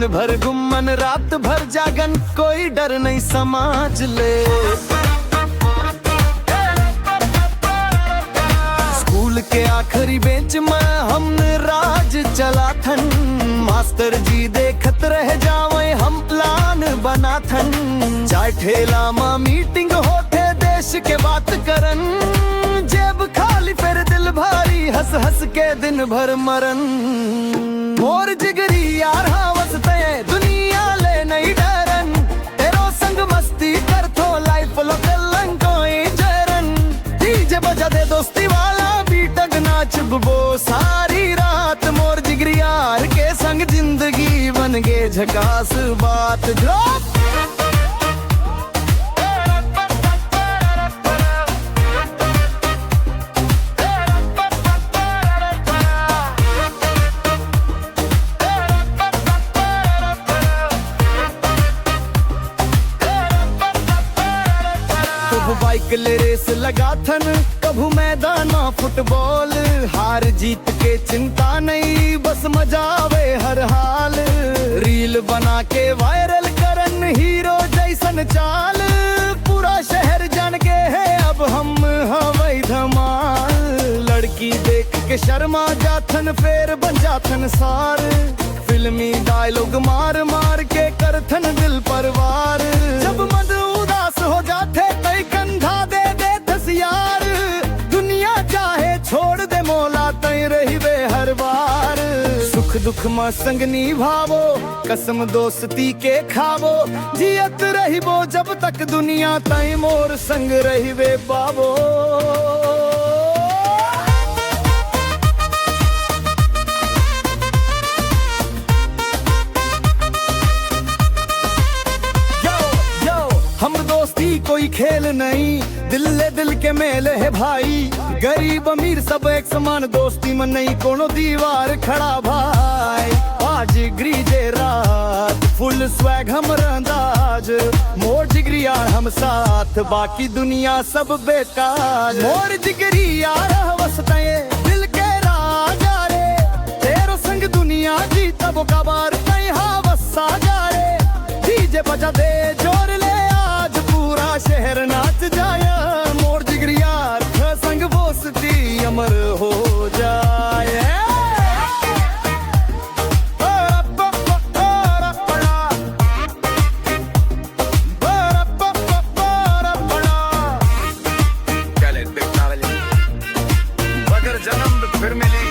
दिन भर गुम्मन रात भर जागन, कोई डर नहीं समाज ले। स्कूल के आखिरी बेंच में हमने राज चला थन, मास्टर जी देखत रह जावे हम प्लान बना थन। चाय ठेला में मीटिंग होते देश के बात करन, जेब खाली फिर दिल भारी हंस हंस के दिन भर मरन। मोर जिगरी यार हवसते दुनिया ले नहीं डरन, तेरो संग मस्ती कर थो लाइफ लो कलंग कोई जरन। डीजे बजा दे दोस्ती वाला बीटक नाच बो सारी रात, मोर जिगरी यार के संग जिंदगी बन गे झकास बात। ड्रॉप बाइक ले रेस लगा थन, कभू मैदान में फुटबॉल। हार जीत के चिंता नहीं, बस मजा आवे हर हाल। रील बना के वायरल करन, हीरो जैसन चाल। पूरा शहर जान के है अब हम हवाई धमाल। लड़की देख के शर्मा जाथन, फेर बन जाथन सार। फिल्मी डायलॉग मार मार के करथन दिल पर वार। जब मन उदास हो जाते कई कंधा दे दे यार, दुनिया चाहे छोड़ दे मोला तय रही वे हर बार। सुख दुख में संग निभावो, कसम दोस्ती के खावो। जियत रहिबो जब तक दुनिया तय मोर संग रही वे बाबो। हम दोस्ती कोई खेल नहीं, दिल ले दिल के मेल है भाई। गरीब अमीर सब एक समान, दोस्ती में नहीं कोनो दीवार खड़ा भाई। आज ग्रीजे रात फुल स्वैग हम रंदाज, मोर जिगरी यार हम साथ, बाकी दुनिया सब बेकार। मोर जिगरी यार हवसते दिल के राजा रे, तेरो संग दुनिया जीता वो कबार कहीं हवसा जा रे। डीजे बजा दे जोर ले, पूरा शहर नाच जाया। मोर जिगरी यार संग दोस्ती अमर हो जाए। अगर जन्म फिर मिले